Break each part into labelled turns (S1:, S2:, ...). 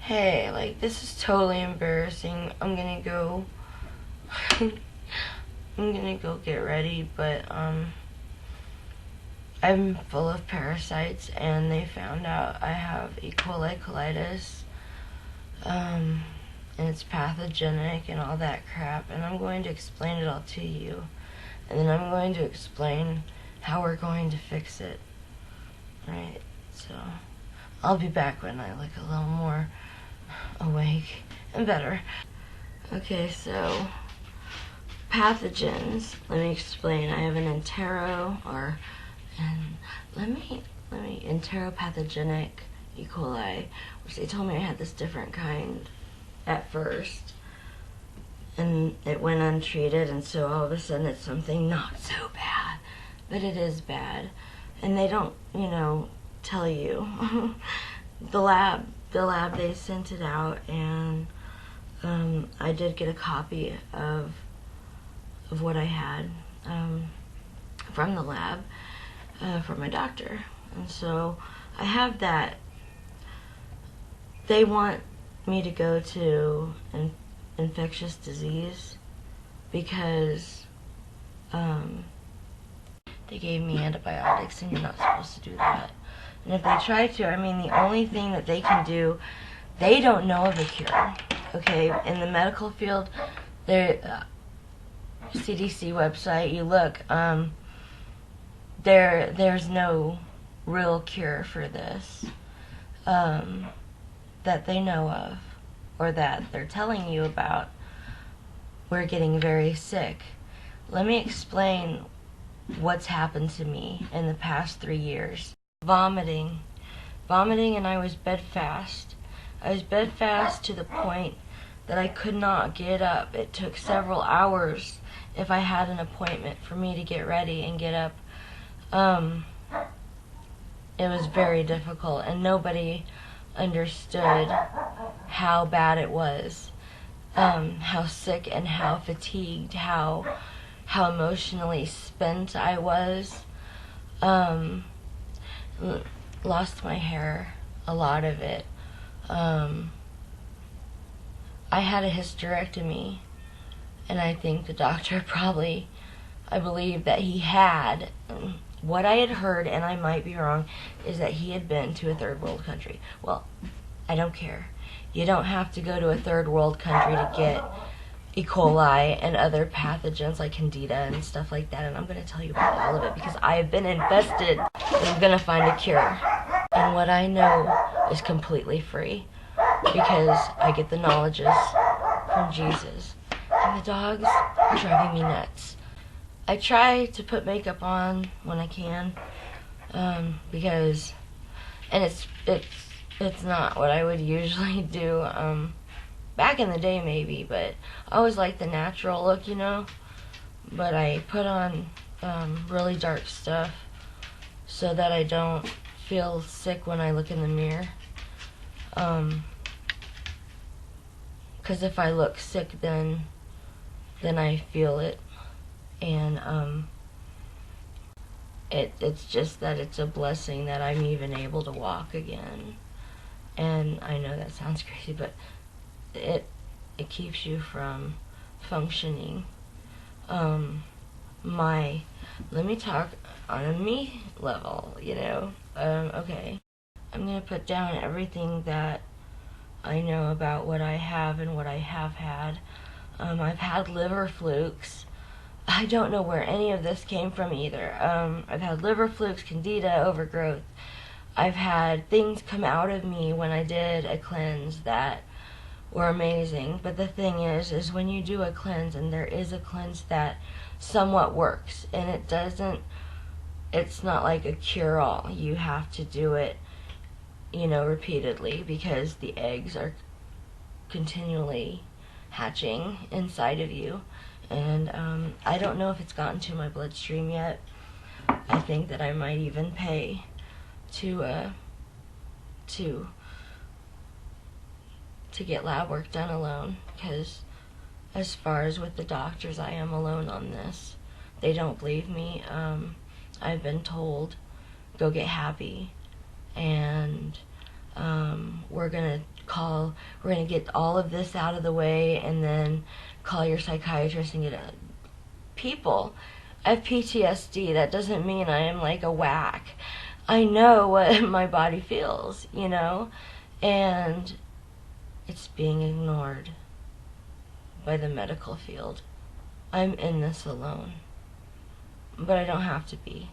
S1: Hey, like, this is totally embarrassing. I'm gonna go I'm gonna go get ready, but I'm full of parasites and they found out I have E.coli colitis. And it's pathogenic and all that crap, and I'm going to explain it all to you. And then I'm going to explain how we're going to fix it. Right? So I'll be back when I look a little more awake and better. Okay, so pathogens. Let me explain. I have an enteropathogenic E. coli, which they told me I had this different kind at first, and it went untreated, and so all of a sudden it's something not so bad, but it is bad, and they don't, tell you. the lab they sent it out, and I did get a copy of what I had from the lab from my doctor, and so I have that. They want me to go to an infectious disease because they gave me antibiotics, and you're not supposed to do that. And if they try to, the only thing that they can do, they don't know of a cure. Okay, in the medical field, their CDC website, you look, there's no real cure for this that they know of, or that they're telling you about. We're getting very sick. Let me explain what's happened to me in the past 3 years. Vomiting, and I was bedfast. I was bedfast to the point that I could not get up. It took several hours if I had an appointment for me to get ready and get up. It was very difficult, and nobody understood how bad it was, how sick and how fatigued, how emotionally spent I was. Lost my hair, a lot of it. I had a hysterectomy, and I think the doctor I believe that he had. What I had heard, and I might be wrong, is that he had been to a third world country. Well, I don't care. You don't have to go to a third world country to get E. coli and other pathogens like Candida and stuff like that, and I'm going to tell you about all of it because I have been infested, and I'm going to find a cure. And what I know is completely free because I get the knowledges from Jesus. And the dogs are driving me nuts. I try to put makeup on when I can, because, and it's not what I would usually do, back in the day maybe, but I always liked the natural look, but I put on, really dark stuff so that I don't feel sick when I look in the mirror, 'cause if I look sick then I feel it. And it's just that it's a blessing that I'm even able to walk again. And I know that sounds crazy, but it keeps you from functioning. Let me talk on a me level, okay. I'm gonna put down everything that I know about what I have and what I have had. I've had liver flukes. I don't know where any of this came from either. I've had liver flukes, candida, overgrowth. I've had things come out of me when I did a cleanse that were amazing. But the thing is when you do a cleanse, and there is a cleanse that somewhat works, and it's not like a cure-all. You have to do it, repeatedly, because the eggs are continually hatching inside of you. And I don't know if it's gotten to my bloodstream yet. I think that I might even pay to get lab work done alone, because as far as with the doctors, I am alone on this. They don't believe me. I've been told, go get happy, and we're gonna we're going to get all of this out of the way and then call your psychiatrist and get a... People, I have PTSD. That doesn't mean I am like a whack. I know what my body feels, you know? And it's being ignored by the medical field. I'm in this alone. But I don't have to be.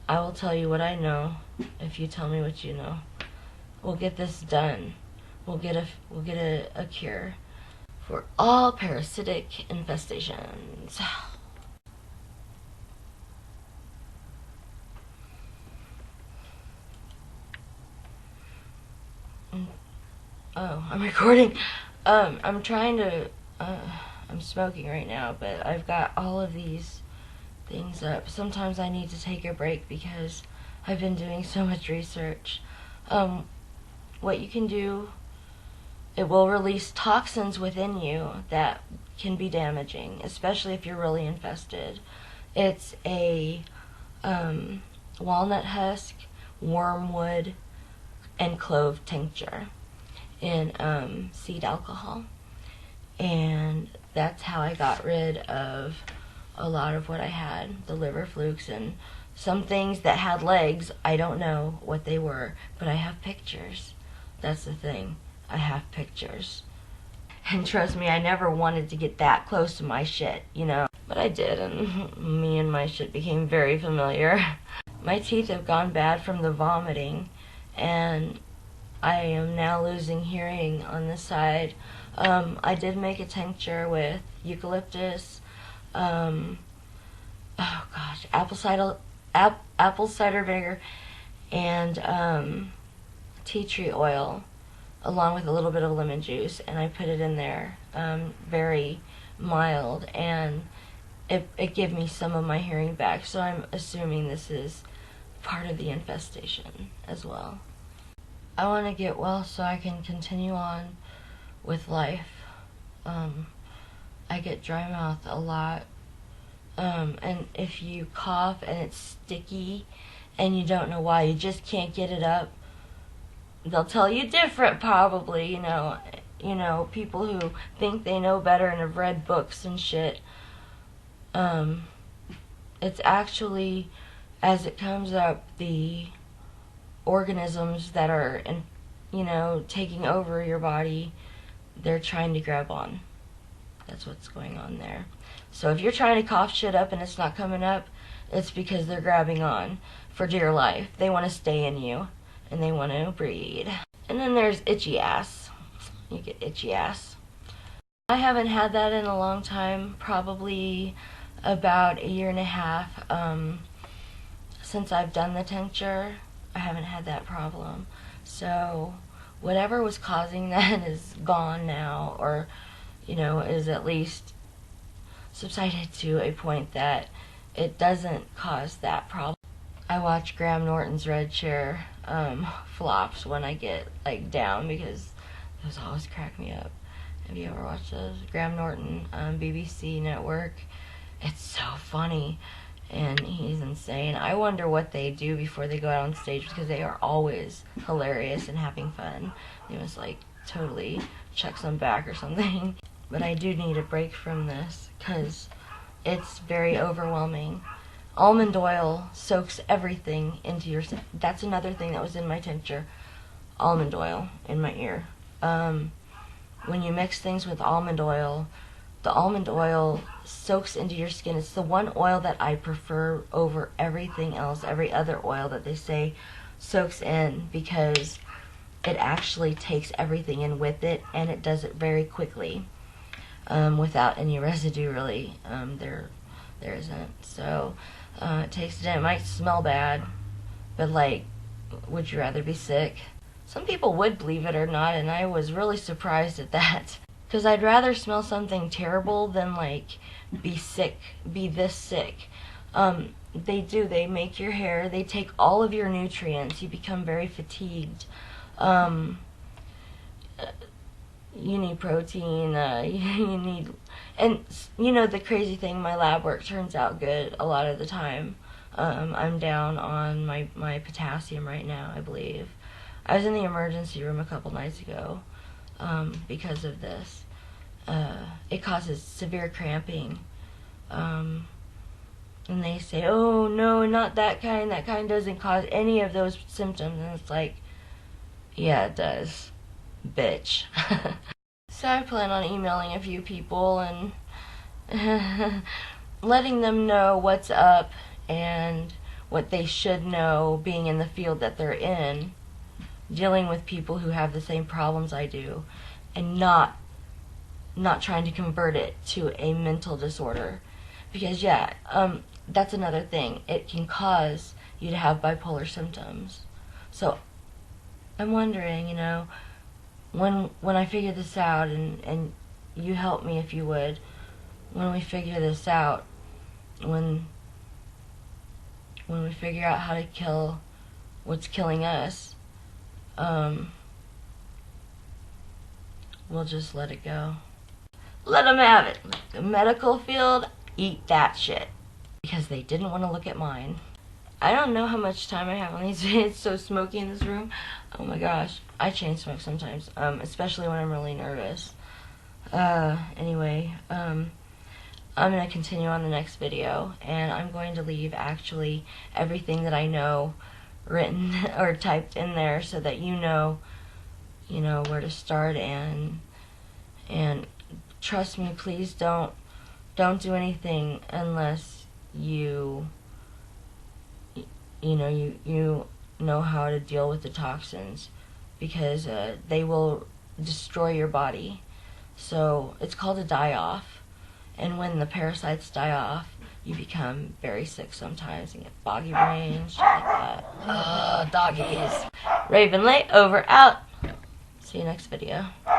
S1: I will tell you what I know if you tell me what you know. We'll get this done. We'll get a cure for all parasitic infestations. Oh, I'm recording. I'm trying to, I'm smoking right now, but I've got all of these things up. Sometimes I need to take a break because I've been doing so much research. What you can do, it will release toxins within you that can be damaging, especially if you're really infested. It's a walnut husk, wormwood, and clove tincture in seed alcohol. And that's how I got rid of a lot of what I had, the liver flukes and some things that had legs. I don't know what they were, but I have pictures. That's the thing. I have pictures. And trust me, I never wanted to get that close to my shit, you know. But I did, and me and my shit became very familiar. My teeth have gone bad from the vomiting, and I am now losing hearing on this side. I did make a tincture with eucalyptus, oh gosh, apple cider vinegar, and tea tree oil, along with a little bit of lemon juice, and I put it in there, very mild, and it gave me some of my hearing back, so I'm assuming this is part of the infestation as well. I want to get well so I can continue on with life. I get dry mouth a lot, and if you cough and it's sticky and you don't know why, you just can't get it up, they'll tell you different probably, you know, people who think they know better and have read books and shit. It's actually, as it comes up, the organisms that are, taking over your body, they're trying to grab on. That's what's going on there. So if you're trying to cough shit up and it's not coming up, it's because they're grabbing on for dear life. They want to stay in you, and they want to breed. And then there's itchy ass. You get itchy ass. I haven't had that in a long time, probably about 1.5 years. Since I've done the tincture, I haven't had that problem. So whatever was causing that is gone now, or is at least subsided to a point that it doesn't cause that problem. I watch Graham Norton's Red Chair flops when I get down, because those always crack me up. Have you ever watched those? Graham Norton, BBC Network. It's so funny, and he's insane. I wonder what they do before they go out on stage, because they are always hilarious and having fun. They must totally chuck some back or something. But I do need a break from this, because it's very overwhelming. Almond oil soaks everything into your... That's another thing that was in my tincture. Almond oil in my ear. When you mix things with almond oil, the almond oil soaks into your skin. It's the one oil that I prefer over everything else, every other oil that they say soaks in, because it actually takes everything in with it, and it does it very quickly, without any residue, really. There isn't. So it takes it in. It might smell bad, but would you rather be sick? Some people would, believe it or not, and I was really surprised at that. Because I'd rather smell something terrible than be sick, be this sick. They make your hair, they take all of your nutrients, you become very fatigued. You need protein, you need, and the crazy thing, my lab work turns out good a lot of the time. I'm down on my potassium right now, I believe. I was in the emergency room a couple nights ago because of this. It causes severe cramping. And they say, oh no, not that kind. That kind doesn't cause any of those symptoms. And it's like, yeah, it does, bitch. So I plan on emailing a few people and letting them know what's up and what they should know, being in the field that they're in, dealing with people who have the same problems I do, and not trying to convert it to a mental disorder. Because that's another thing. It can cause you to have bipolar symptoms. So I'm wondering, when I figure this out, and you help me if you would, when we figure this out, when we figure out how to kill what's killing us, we'll just let it go. Let them have it. The medical field, eat that shit. Because they didn't want to look at mine. I don't know how much time I have on these videos. It's so smoky in this room. Oh my gosh. I chain smoke sometimes, especially when I'm really nervous. Anyway, I'm going to continue on the next video, and I'm going to leave actually everything that I know written or typed in there so that you know where to start, and trust me, please don't do anything unless you know how to deal with the toxins, because they will destroy your body. So it's called a die-off, and when the parasites die off, you become very sick sometimes and get foggy brain, shit like that. Doggies. Raven Lay, over, out. See you next video.